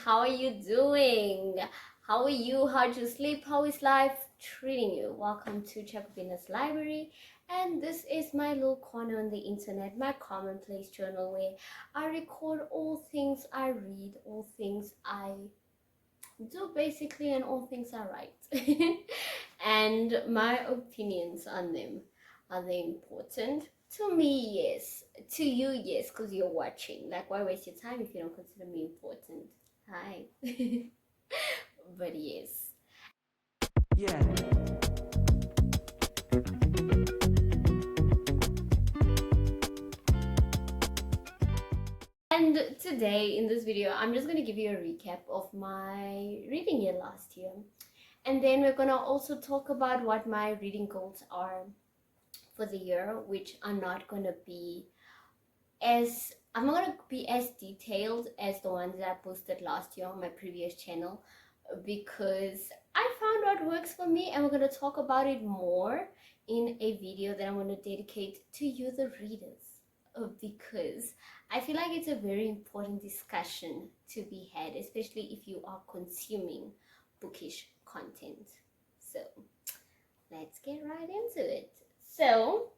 how are you doing? How are you? How'd you sleep? How is life treating you? Welcome to Jacobina's library, and this is my little corner on the internet, my commonplace journal where I record all things I read, all things I do basically, and all things I write. And my opinions on them. Are they important? To me, yes. To you, yes, because you're watching. Like, why waste your time if you don't consider me important? Hi. But yes. Yeah. And today in this video, I'm just going to give you a recap of my reading year last year. And then we're going to also talk about what my reading goals are for the year, which are not going to be I'm not gonna be as detailed as the ones that I posted last year on my previous channel, because I found what works for me, and we're gonna talk about it more in a video that I'm gonna dedicate to you, the readers, because I feel like it's a very important discussion to be had, especially if you are consuming bookish content. So let's get right into it. So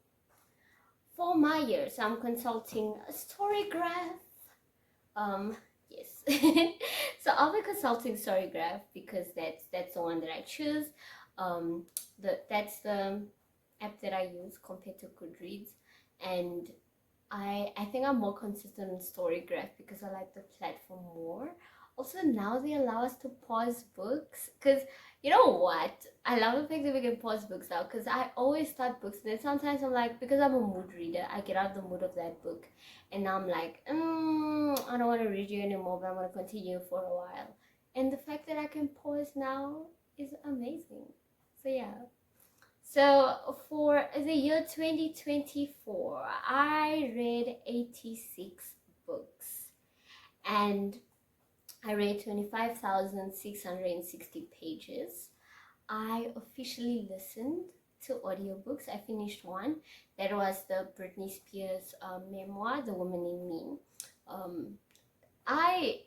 for my year, so I'm consulting a Storygraph. Yes. So I'll be consulting Storygraph because that's the one that I choose. That's the app that I use compared to Goodreads, and I think I'm more consistent on Storygraph because I like the platform more. Also, now they allow us to pause books, because you know what? I love the fact that we can pause books now, because I always start books and then sometimes I'm like, because I'm a mood reader, I get out of the mood of that book and now I'm like, I don't want to read you anymore, but I'm going to continue for a while. And the fact that I can pause now is amazing. So yeah. So for the year 2024, I read 86 books, and I read 25,660 pages. I officially listened to audiobooks. I finished one. That was the Britney Spears memoir, The Woman in Me. I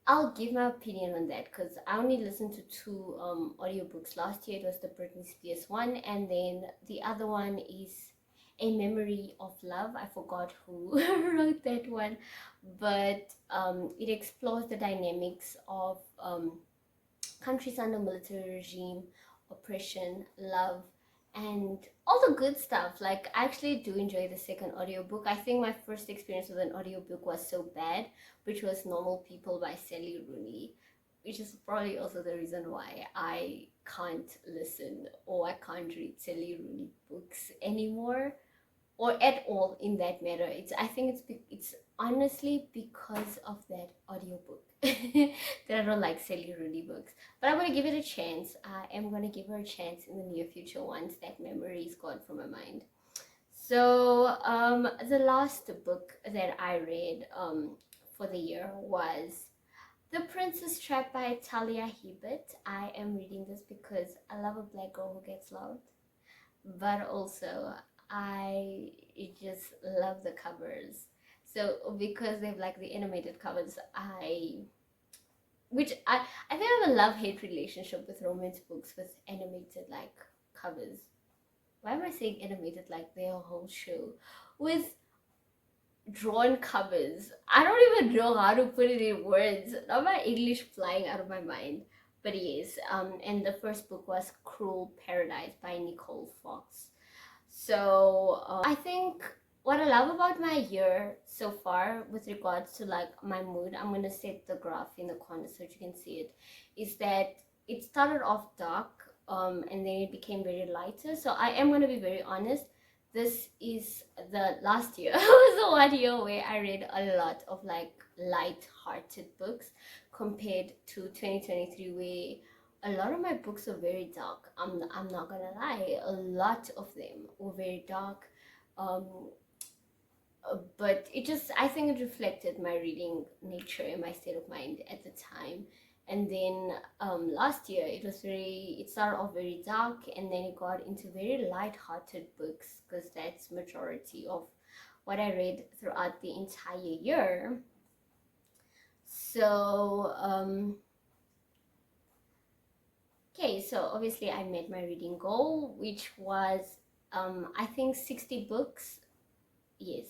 I'll give my opinion on that because I only listened to two audiobooks last year. It was the Britney Spears one, and then the other one is A Memory of Love. I forgot who wrote that one, but it explores the dynamics of countries under military regime, oppression, love, and all the good stuff. Like, I actually do enjoy the second audiobook. I think my first experience with an audiobook was so bad, which was Normal People by Sally Rooney, which is probably also the reason why I can't listen or I can't read Sally Rooney books anymore, or at all in that matter. I think it's honestly because of that audiobook that I don't like Sally Rooney books. But I'm gonna give it a chance. I am gonna give her a chance in the near future once that memory is gone from my mind. So the last book that I read for the year was The Princess Trap by Talia Hibbert. I am reading this because I love a black girl who gets loved, but also I just love the covers. So because they've like the animated covers, I think I have a love-hate relationship with romance books with animated like covers. Why am I saying animated like they're a whole show? With drawn covers. I don't even know how to put it in words. Not my English flying out of my mind. But yes, and the first book was Cruel Paradise by Nicole Fox. So I think what I love about my year so far with regards to like my mood, I'm gonna set the graph in the corner so you can see it, is that it started off dark, and then it became very lighter. So I am gonna be very honest. This is the last year was the one year where I read a lot of like light-hearted books compared to 2023, where a lot of my books are very dark. I'm not gonna lie, a lot of them were very dark. But it just, I think it reflected my reading nature and my state of mind at the time. And then last year it started off very dark, and then it got into very light-hearted books because that's majority of what I read throughout the entire year. So okay, so obviously I met my reading goal, which was I think 60 books. Yes,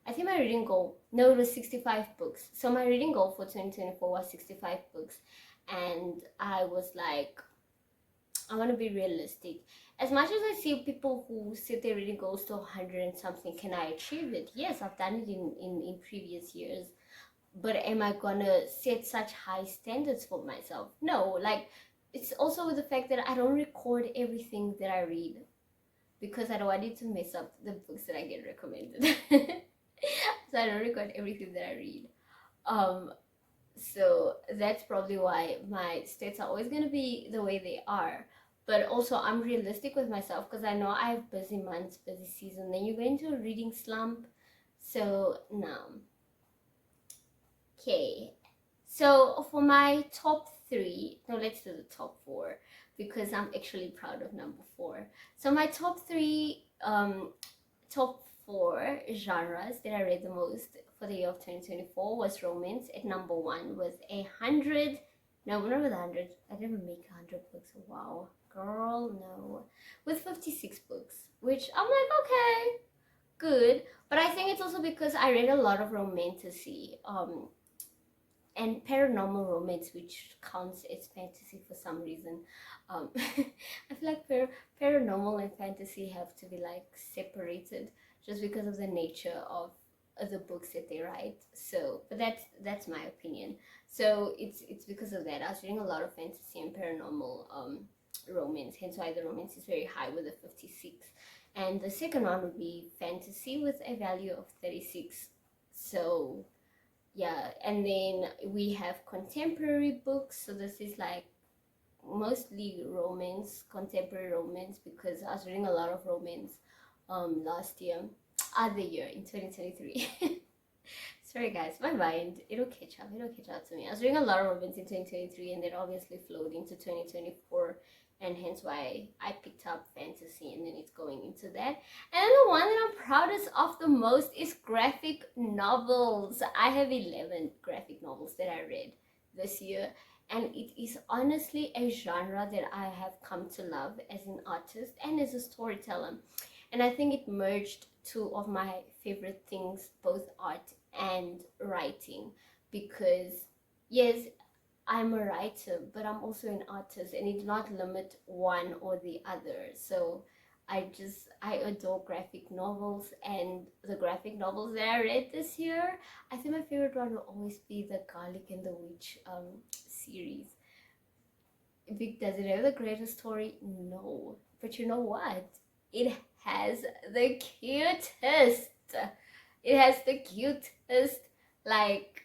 I think my reading goal, no, it was 65 books. So my reading goal for 2024 was 65 books. And I was like, I want to be realistic. As much as I see people who set their reading goals to 100 and something, can I achieve it? Yes, I've done it in previous years. But am I gonna set such high standards for myself? No, like, it's also with the fact that I don't record everything that I read because I don't want it to mess up the books that I get recommended. So I don't record everything that I read. Um, so that's probably why my stats are always gonna be the way they are. But also I'm realistic with myself because I know I have busy months, busy season. Then you go into a reading slump. So no. Okay. So for my top three, no, let's do the top four because I'm actually proud of number four. So my top four genres that I read the most for the year of 2024 was romance at number one with 100. No, not with 100. I didn't make 100 books. Wow, girl, no. With 56 books, which I'm like, okay, good. But I think it's also because I read a lot of romantasy. And paranormal romance, which counts as fantasy for some reason. I feel like paranormal and fantasy have to be like separated just because of the nature of the books that they write. So, but that's my opinion. So it's because of that. I was reading a lot of fantasy and paranormal romance, hence why the romance is very high with a 56. And the second one would be fantasy with a value of 36. So yeah, and then we have contemporary books. So this is like mostly romance, contemporary romance, because I was reading a lot of romance last year, other year in 2023. Sorry guys, my mind, it'll catch up to me. I was reading a lot of romance in 2023 and that obviously flowed into 2024, and hence why I picked up fantasy, and then it's going into that. And the one that I'm proudest of the most is graphic novels. I have 11 graphic novels that I read this year, and it is honestly a genre that I have come to love as an artist and as a storyteller. And I think it merged two of my favorite things, both art and writing, because yes, I'm a writer, but I'm also an artist, and it did not limit one or the other. So I adore graphic novels, and the graphic novels that I read this year, I think my favorite one will always be the Garlic and the Witch series. Does it have the greatest story? No, but you know what? It has the cutest. It has the cutest like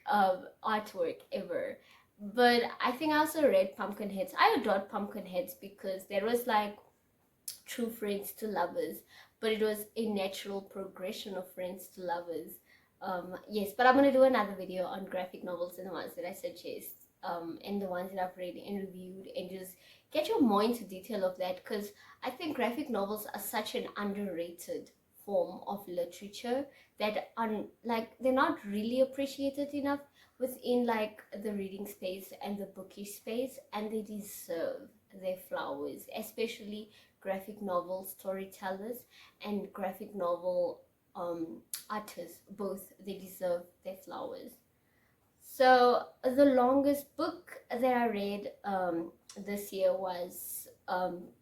artwork ever. But I think I also read Pumpkinheads. I adored Pumpkinheads because there was like true friends to lovers, but it was a natural progression of friends to lovers. Yes, but I'm gonna do another video on graphic novels and the ones that I suggest, and the ones that I've read and reviewed, and just get you more into detail of that, because I think graphic novels are such an underrated form of literature that like they're not really appreciated enough within like the reading space and the bookish space, and they deserve their flowers, especially graphic novel storytellers and graphic novel artists. Both, they deserve their flowers. So the longest book that I read this year was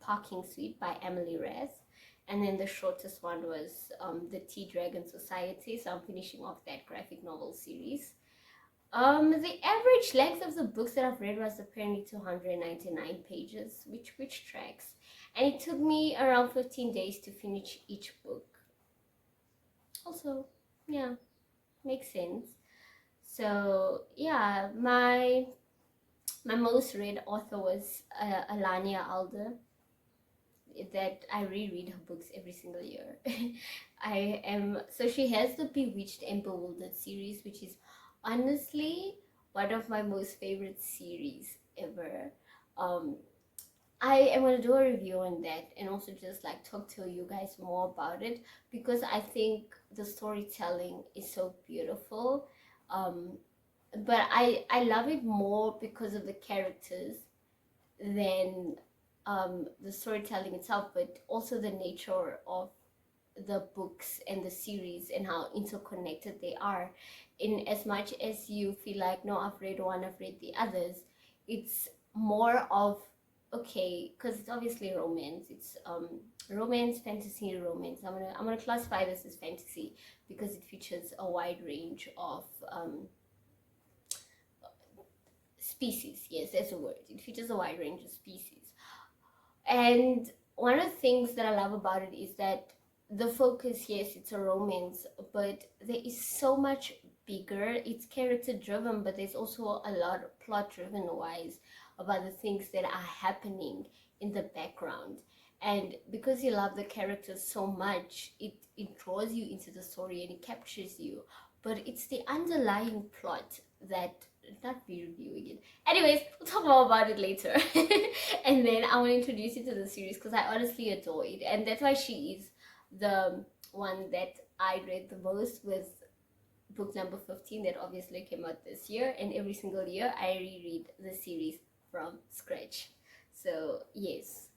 Parking Suite by Emily Rath, and then the shortest one was the Tea Dragon Society. So I'm finishing off that graphic novel series. The average length of the books that I've read was apparently 299 pages, which tracks, and it took me around 15 days to finish each book. Also, yeah, makes sense. So yeah, my most read author was Alania Alder. That I reread her books every single year. So she has the Bewitched and Bewildered series, which is honestly one of my most favorite series ever. I am going to do a review on that, and also just like talk to you guys more about it, because I think the storytelling is so beautiful. but I love it more because of the characters than the storytelling itself, but also the nature of the books and the series and how interconnected they are. In as much as you feel like, no, I've read one, I've read the others, it's more of, okay, because it's obviously romance. It's romance, fantasy, romance. I'm gonna classify this as fantasy because it features a wide range of species. Yes, that's a word. It features a wide range of species. And one of the things that I love about it is that the focus, yes, it's a romance, but there is so much bigger. It's character driven, but there's also a lot of plot driven wise about the things that are happening in the background. And because you love the characters so much, it draws you into the story and it captures you. But it's the underlying plot that, not be reviewing it. Anyways, we'll talk more about it later. And then I want to introduce you to the series because I honestly adore it. And that's why she is the one that I read the most, with book number 15 that obviously came out this year. And every single year I reread the series from scratch. So, yes.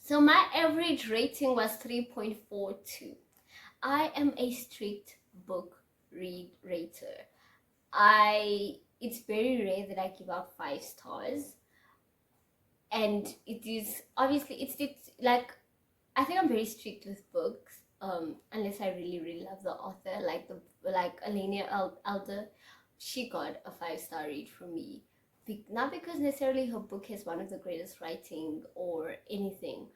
So my average rating was 3.42. I am a strict book read rater. It's very rare that I give out 5 stars, and it is obviously it's like, I think I'm very strict with books, unless I really love the author, like Alenia Elder. She got a 5 star read from me, not because necessarily her book has one of the greatest writing or anything,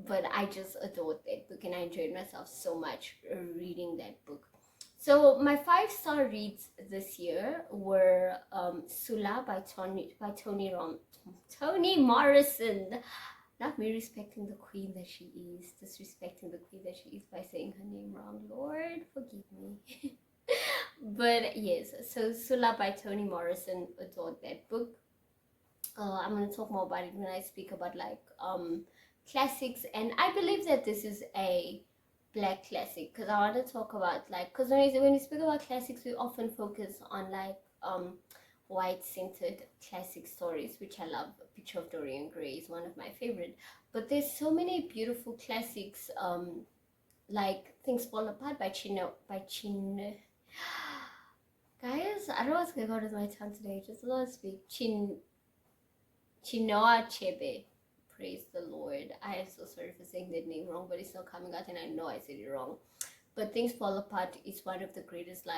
but I just adored that book and I enjoyed myself so much reading that book. So my 5 star reads this year were Sula by Toni Morrison. Not me respecting the queen that she is, disrespecting the queen that she is by saying her name wrong. Lord, forgive me. But yes, so Sula by Toni Morrison, adored that book. I'm gonna talk more about it when I speak about classics, and I believe that this is a black classic because I want to talk about, like, because when we speak about classics, we often focus on white centered classic stories, which I love. Picture of Dorian Gray is one of my favorite, but there's so many beautiful classics, like Things Fall Apart by Chin. Guys, I don't know what's going on with my tongue today. Just let us speak. Chinua Achebe. Praise the Lord. I am so sorry for saying that name wrong, but it's not coming out and I know I said it wrong. But Things Fall Apart is one of the greatest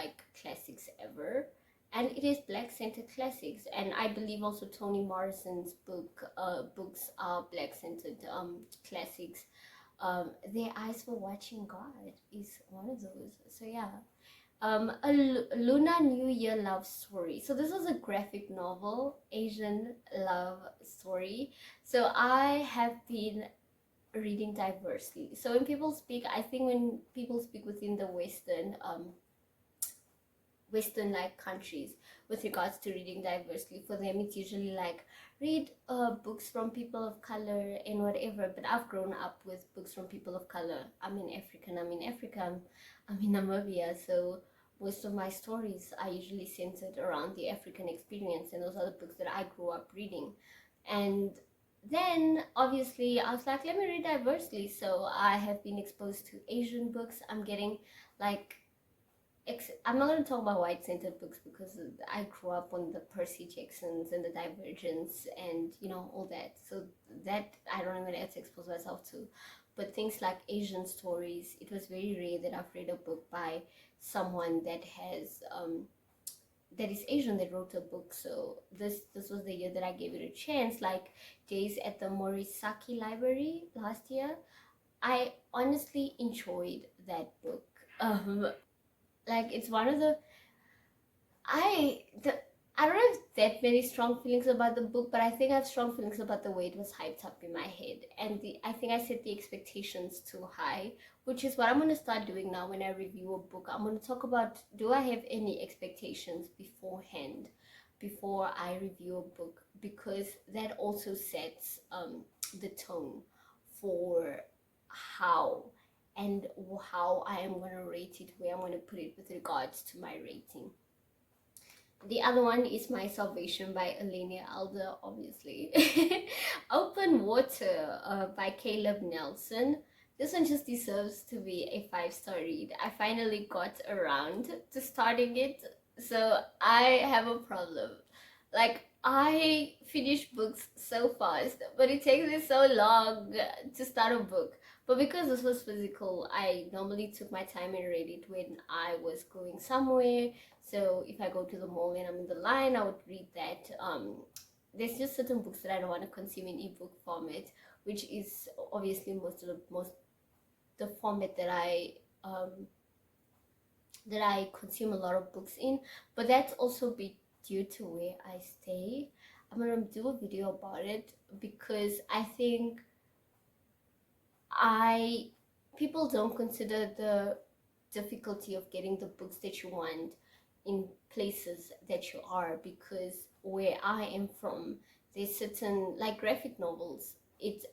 classics ever. And it is black centered classics. And I believe also Toni Morrison's books are black centered classics. Their Eyes for Watching God is one of those. So yeah. A Lunar New Year love story. So this was a graphic novel, Asian love story. So I have been reading diversely. So when people speak, I think when people speak within the Western countries with regards to reading diversely, for them it's usually like read books from people of color and whatever. But I've grown up with books from people of color. I'm in Africa, I'm in Namibia, so most of my stories are usually centered around the African experience, and those are the books that I grew up reading. And then obviously I was like, let me read diversely. So I have been exposed to Asian books. I'm getting I'm not going to talk about white-centered books because I grew up on the Percy Jacksons and the Divergence and all that. So that I don't even have to expose myself to. But things like Asian stories, it was very rare that I've read a book by someone that is Asian that wrote a book. So this was the year that I gave it a chance. Like Days at the Morisaki Library last year, I honestly enjoyed that book. It's one of the I don't have that many strong feelings about the book, but I think I have strong feelings about the way it was hyped up in my head, and I think I set the expectations too high, which is what I'm going to start doing now when I review a book. I'm going to talk about, do I have any expectations beforehand before I review a book, because that also sets the tone for how I am going to rate it, where I'm going to put it with regards to my rating. The other one is My Salvation by Elenia Alder, obviously. Open Water by Caleb Nelson. This one just deserves to be a 5-star read. I finally got around to starting it, so I have a problem. Like, I finish books so fast, but it takes me so long to start a book. But because this was physical, I normally took my time and read it when I was going somewhere. So if I go to the mall and I'm in the line, I would read that. There's just certain books that I don't want to consume in ebook format, which is obviously the format that I consume a lot of books in. But that's also be due to where I stay. I'm gonna do a video about it because I think people don't consider the difficulty of getting the books that you want in places that you are, because where I am from, there's certain, like graphic novels,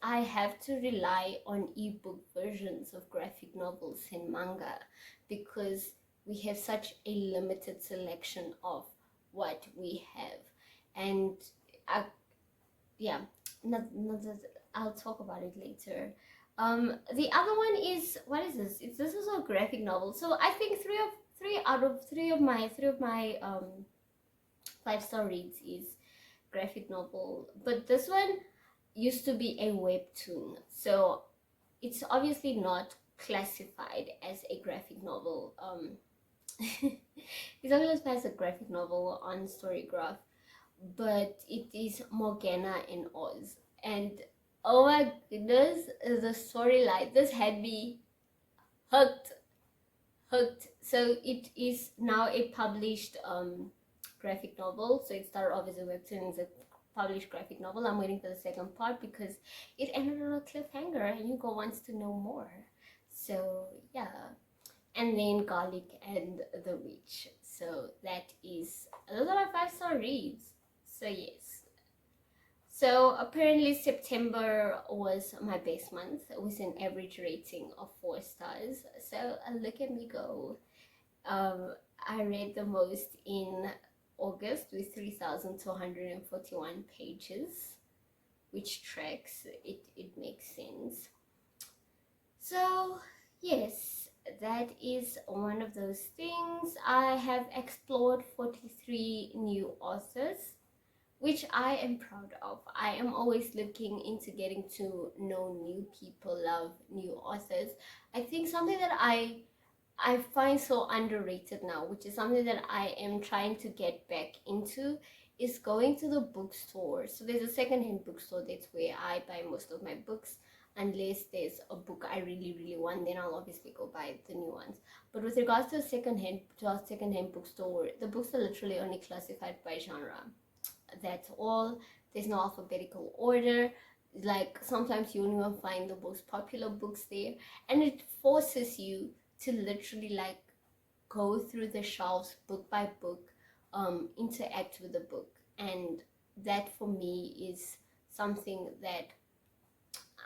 I have to rely on ebook versions of graphic novels and manga because we have such a limited selection of what we have. And yeah, I'll talk about it later. The other one is, what is this? This is a graphic novel. So I think three of my 5-star reads is graphic novel. But this one used to be a webtoon, so it's obviously not classified as a graphic novel. It's only classified as a graphic novel on Storygraph, but it is Morgana in Oz. And oh my goodness, the storyline, this had me hooked. So it is now a published graphic novel. So it started off as a webtoon, it's a published graphic novel. I'm waiting for the second part because it ended on a cliffhanger and Hugo wants to know more. So yeah. And then Garlic and the Witch. So those are my 5-star reads. So yes. So apparently September was my best month with an average rating of 4 stars. So look at me go. I read the most in August with 3,241 pages, which tracks, it makes sense. So yes, that is one of those things. I have explored 43 new authors, which I am proud of. I am always looking into getting to know new people, love new authors. I think something that I find so underrated now, which is something that I am trying to get back into, is going to the bookstore. So there's a secondhand bookstore, that's where I buy most of my books. Unless there's a book I really, really want, then I'll obviously go buy the new ones. But with regards to our secondhand bookstore, the books are literally only classified by genre. That's all. There's no alphabetical order. Like sometimes you only find the most popular books there, and it forces you to literally like go through the shelves book by book, interact with the book. And that for me is something that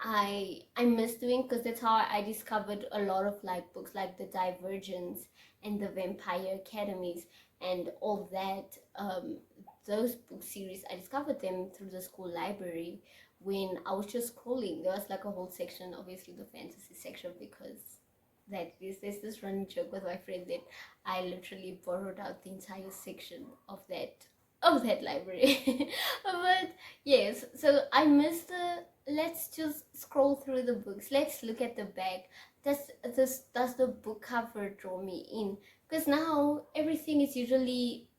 I miss doing, because that's how I discovered a lot of like books like The Divergence and The Vampire Academies and all that. Those book series, I discovered them through the school library when I was just scrolling. There was like a whole section, obviously the fantasy section, because there's this running joke with my friend that I literally borrowed out the entire section of that library. But yes, so I miss the let's just scroll through the books, let's look at the back. Does the book cover draw me in? Because now everything is usually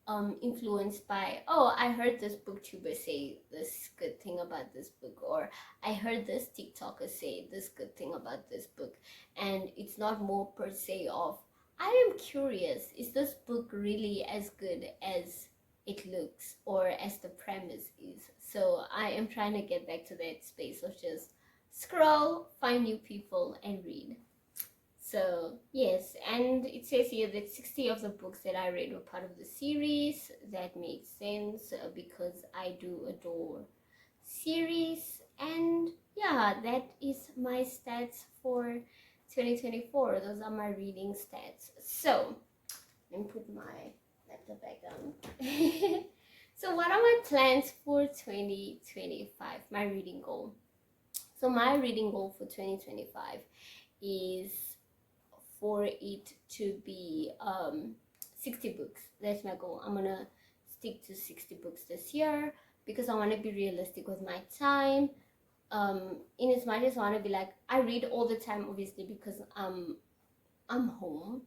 influenced by, oh, I heard this booktuber say this good thing about this book, or I heard this TikToker say this good thing about this book. And it's not more per se of, I am curious, is this book really as good as it looks or as the premise is? So I am trying to get back to that space of just scroll, find new people, and read. So yes, and it says here that 60 of the books that I read were part of the series. That makes sense because I do adore series. And yeah, that is my stats for 2024. Those are my reading stats. So let me put my laptop back down. So what are my plans for 2025? My reading goal. So my reading goal for 2025 is for it to be 60 books. That's my goal. I'm gonna stick to 60 books this year because I want to be realistic with my time. In as much as I want to be like, I read all the time, obviously, because I'm home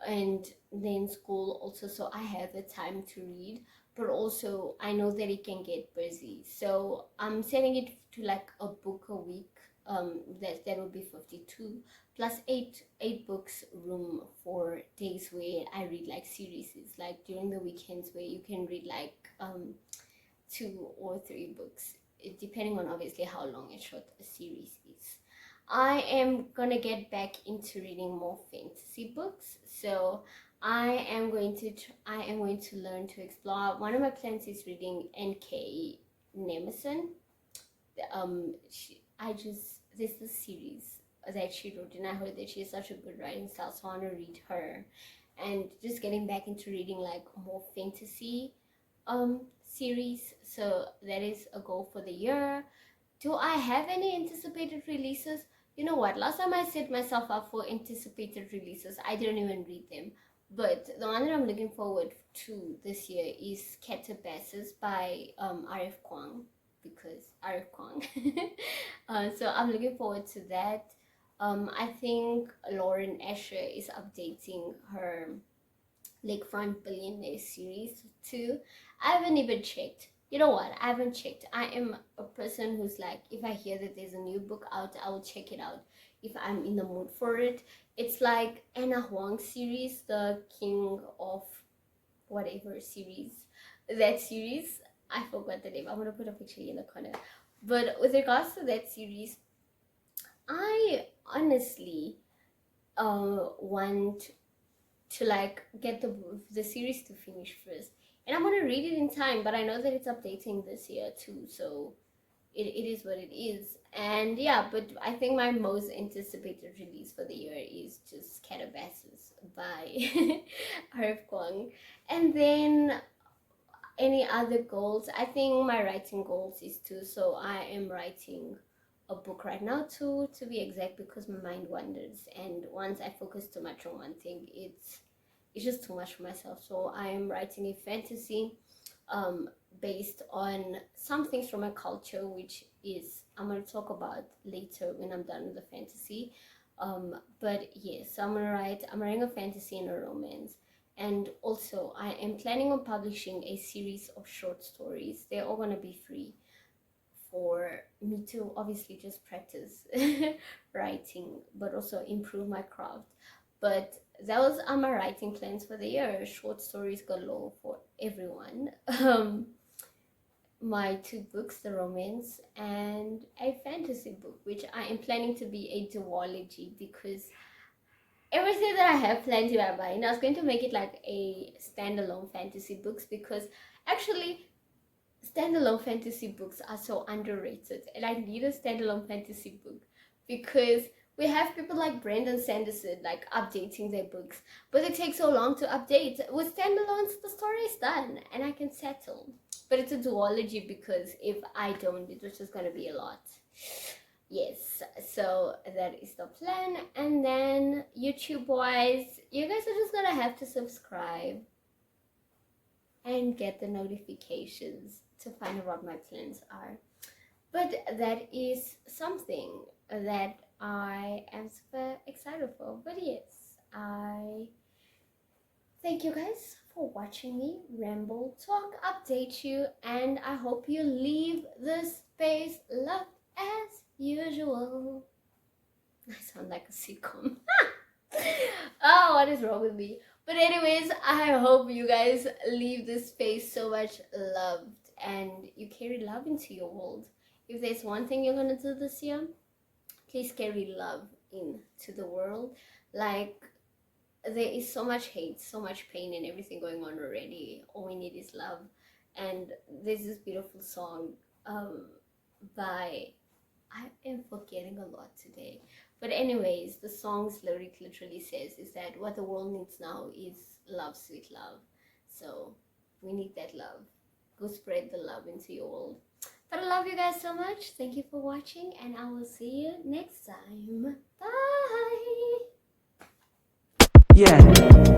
and then school also, so I have the time to read, but also I know that it can get busy, so I'm setting it to like a book a week. That will be 52 plus eight books room for days where I read like series, like during the weekends where you can read like 2 or 3 books, depending on obviously how long and short a series is. I am gonna get back into reading more fantasy books, so I am going to learn to explore. One of my plans is reading N.K. Jemisin. There's this series that she wrote, and I heard that she has such a good writing style, so I want to read her, and just getting back into reading like more fantasy series. So that is a goal for the year. Do I have any anticipated releases? You know what? Last time I set myself up for anticipated releases, I didn't even read them. But the one that I'm looking forward to this year is Catabasis by RF Kwang, because RF Kwang. So I'm looking forward to that. I think Lauren Asher is updating her Lakefront Billionaire series too. I haven't even checked. You know what? I haven't checked. I am a person who's like, if I hear that there's a new book out, I will check it out if I'm in the mood for it. It's like Anna Huang series, the King of whatever series. That series, I forgot the name. I'm gonna put a picture in the corner. But with regards to that series, I honestly want to like get the series to finish first, and I'm gonna read it in time, but I know that it's updating this year too, so it is what it is. And yeah, but I think my most anticipated release for the year is just Catabasis by Harv Kwang. And then any other goals, I think my writing goals is too, so I am writing a book right now too, to be exact, because my mind wanders, and once I focus too much on one thing, it's just too much for myself. So I am writing a fantasy based on some things from my culture, which is I'm going to talk about later when I'm done with the fantasy. But yes, so I'm writing a fantasy and a romance. And also I am planning on publishing a series of short stories. They're all going to be free for me to obviously just practice writing, but also improve my craft. But those are my writing plans for the year. Short stories galore for everyone. My 2 books, the romance and a fantasy book, which I am planning to be a duology, because everything that I have planned in my mind, I was going to make it like a standalone fantasy books, because actually standalone fantasy books are so underrated, and I need a standalone fantasy book because we have people like Brandon Sanderson like updating their books, but it takes so long to update. With standalones, the story is done and I can settle. But it's a duology, because if I don't, it's just gonna be a lot. Yes, so that is the plan. And then YouTube wise, you guys are just gonna have to subscribe and get the notifications to find out what my plans are. But that is something that I am super excited for. But yes, I thank you guys for watching me ramble, talk, update you, and I hope you leave the space left as usual. I sound like a sitcom. Oh, what is wrong with me? But anyways, I hope you guys leave this space so much loved and you carry love into your world. If there's one thing you're gonna do this year, please carry love into the world. Like, there is so much hate, so much pain and everything going on already. All we need is love. And there's this beautiful song by, I am forgetting a lot today, but anyways, the song's lyric literally says is that what the world needs now is love, sweet love. So we need that love. Go spread the love into your world. But I love you guys so much. Thank you for watching, and I will see you next time. Bye. Yeah.